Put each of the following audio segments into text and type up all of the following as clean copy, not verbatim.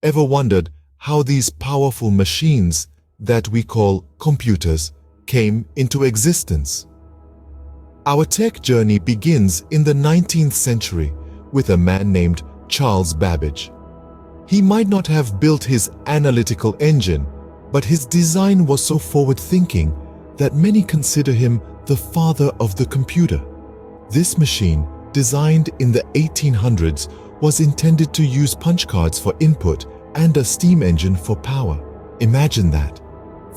Ever wondered how these powerful machines that we call computers came into existence? Our tech journey begins in the 19th century with a man named Charles Babbage. He might not have built his analytical engine, but his design was so forward-thinking that many consider him the father of the computer. This machine, designed in the 1800s, was intended to use punch cards for input and a steam engine for power. Imagine that.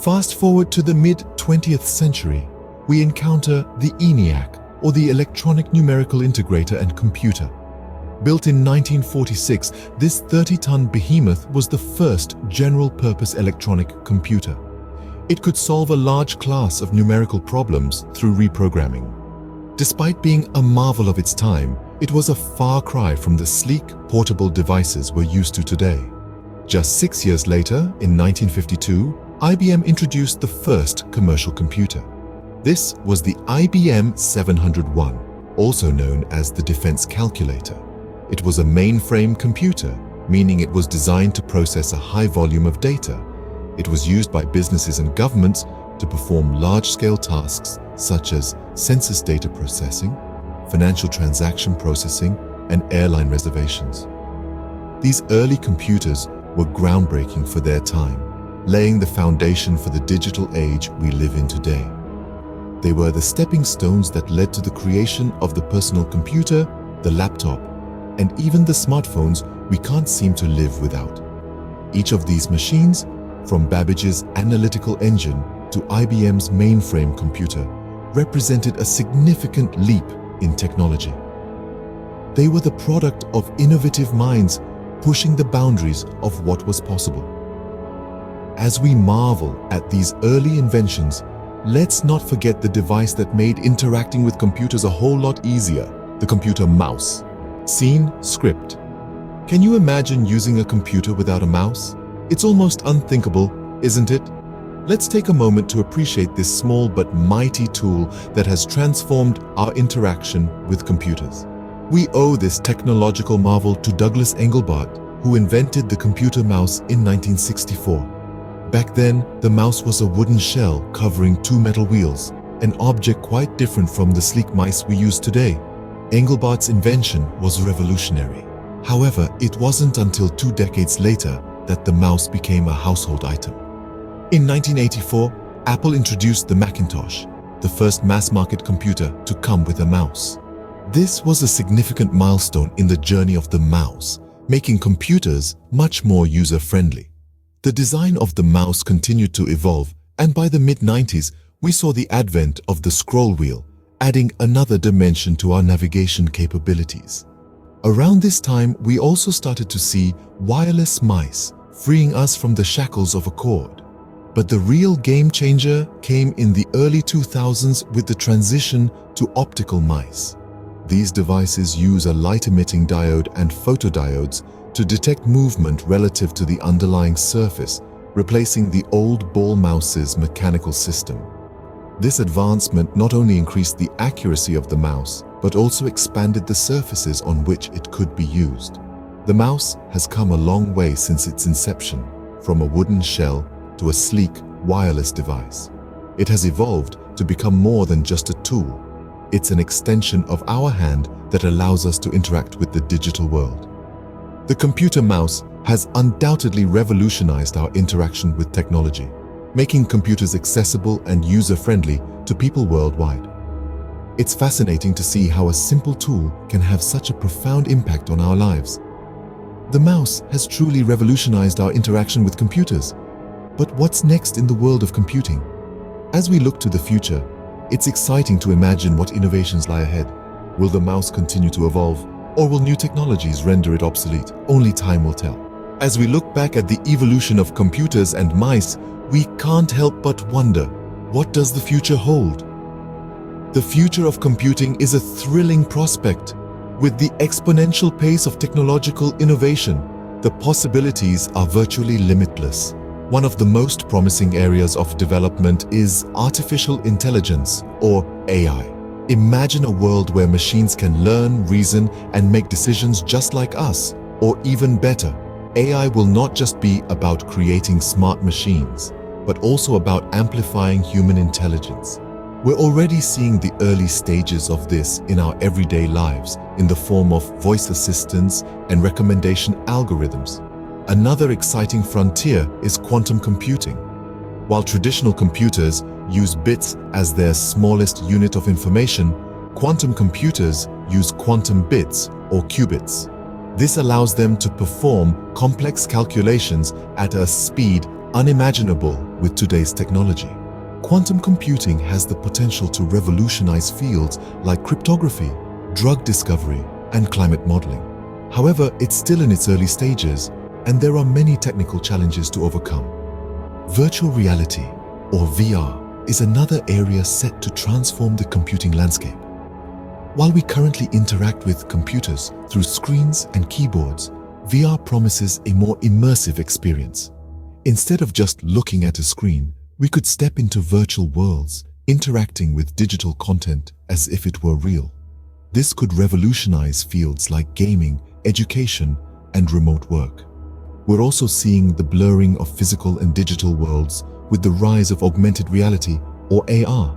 Fast forward to the mid-20th century, we encounter the ENIAC, or the Electronic Numerical Integrator and Computer. Built in 1946, this 30-ton behemoth was the first general-purpose electronic computer. It could solve a large class of numerical problems through reprogramming. Despite being a marvel of its time, it was a far cry from the sleek, portable devices we're used to today. Just 6 years later, in 1952, IBM introduced the first commercial computer. This was the IBM 701, also known as the defense calculator. It was a mainframe computer, meaning it was designed to process a high volume of data. It was used by businesses and governments to perform large-scale tasks such as census data processing, financial transaction processing, and airline reservations. These early computers were groundbreaking for their time, laying the foundation for the digital age we live in today. They were the stepping stones that led to the creation of the personal computer, the laptop, and even the smartphones we can't seem to live without. Each of these machines, from Babbage's analytical engine to IBM's mainframe computer, represented a significant leap in technology. They were the product of innovative minds pushing the boundaries of what was possible. As we marvel at these early inventions, let's not forget the device that made interacting with computers a whole lot easier, the computer mouse. Scene, script. Can you imagine using a computer without a mouse? It's almost unthinkable, isn't it? Let's take a moment to appreciate this small but mighty tool that has transformed our interaction with computers. We owe this technological marvel to Douglas Engelbart, who invented the computer mouse in 1964. Back then, the mouse was a wooden shell covering two metal wheels, an object quite different from the sleek mice we use today. Engelbart's invention was revolutionary. However, it wasn't until 2 decades later that the mouse became a household item. In 1984, Apple introduced the Macintosh, the first mass-market computer to come with a mouse. This was a significant milestone in the journey of the mouse, making computers much more user-friendly. The design of the mouse continued to evolve, and by the mid-90s, we saw the advent of the scroll wheel, adding another dimension to our navigation capabilities. Around this time, we also started to see wireless mice, freeing us from the shackles of a cord. But the real game changer came in the early 2000s with the transition to optical mice. These devices use a light-emitting diode and photodiodes to detect movement relative to the underlying surface, replacing the old ball mouse's mechanical system. This advancement not only increased the accuracy of the mouse, but also expanded the surfaces on which it could be used. The mouse has come a long way since its inception, from a wooden shell to a sleek, wireless device. It has evolved to become more than just a tool. It's an extension of our hand that allows us to interact with the digital world. The computer mouse has undoubtedly revolutionized our interaction with technology, making computers accessible and user-friendly to people worldwide. It's fascinating to see how a simple tool can have such a profound impact on our lives. The mouse has truly revolutionized our interaction with computers. But what's next in the world of computing? As we look to the future, it's exciting to imagine what innovations lie ahead. Will the mouse continue to evolve, or will new technologies render it obsolete? Only time will tell. As we look back at the evolution of computers and mice, we can't help but wonder, what does the future hold? The future of computing is a thrilling prospect. With the exponential pace of technological innovation, the possibilities are virtually limitless. One of the most promising areas of development is artificial intelligence, or AI. Imagine a world where machines can learn, reason, and make decisions just like us, or even better. AI will not just be about creating smart machines, but also about amplifying human intelligence. We're already seeing the early stages of this in our everyday lives in the form of voice assistants and recommendation algorithms. Another exciting frontier is quantum computing. While traditional computers use bits as their smallest unit of information, quantum computers use quantum bits or qubits. This allows them to perform complex calculations at a speed unimaginable with today's technology. Quantum computing has the potential to revolutionize fields like cryptography, drug discovery, and climate modeling. However, it's still in its early stages, and there are many technical challenges to overcome. Virtual reality, or VR, is another area set to transform the computing landscape. While we currently interact with computers through screens and keyboards, VR promises a more immersive experience. Instead of just looking at a screen, we could step into virtual worlds, interacting with digital content as if it were real. This could revolutionize fields like gaming, education, and remote work. We're also seeing the blurring of physical and digital worlds with the rise of augmented reality, or AR.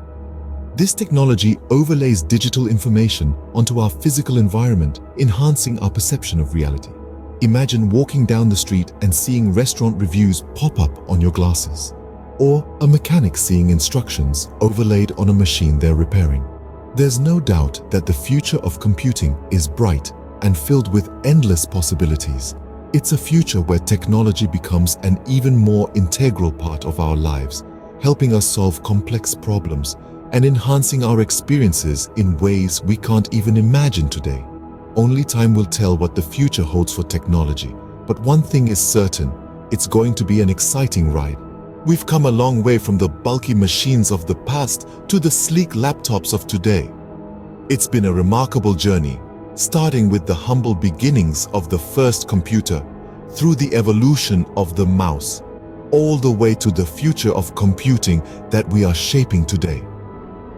This technology overlays digital information onto our physical environment, enhancing our perception of reality. Imagine walking down the street and seeing restaurant reviews pop up on your glasses, or a mechanic seeing instructions overlaid on a machine they're repairing. There's no doubt that the future of computing is bright and filled with endless possibilities. It's a future where technology becomes an even more integral part of our lives, helping us solve complex problems and enhancing our experiences in ways we can't even imagine today. Only time will tell what the future holds for technology, but one thing is certain, it's going to be an exciting ride. We've come a long way from the bulky machines of the past to the sleek laptops of today. It's been a remarkable journey, starting with the humble beginnings of the first computer, through the evolution of the mouse, all the way to the future of computing that we are shaping today.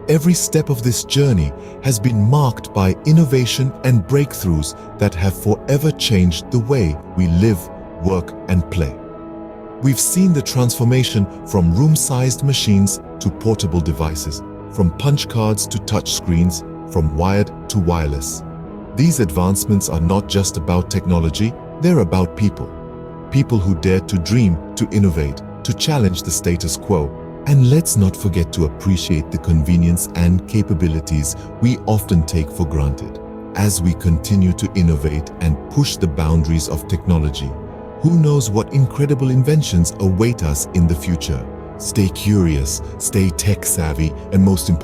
Every step of this journey has been marked by innovation and breakthroughs that have forever changed the way we live, work, and play. We've seen the transformation from room-sized machines to portable devices, from punch cards to touch screens, from wired to wireless. These advancements are not just about technology, they're about people. People who dare to dream, to innovate, to challenge the status quo. And let's not forget to appreciate the convenience and capabilities we often take for granted. As we continue to innovate and push the boundaries of technology, who knows what incredible inventions await us in the future? Stay curious, stay tech-savvy, and most importantly,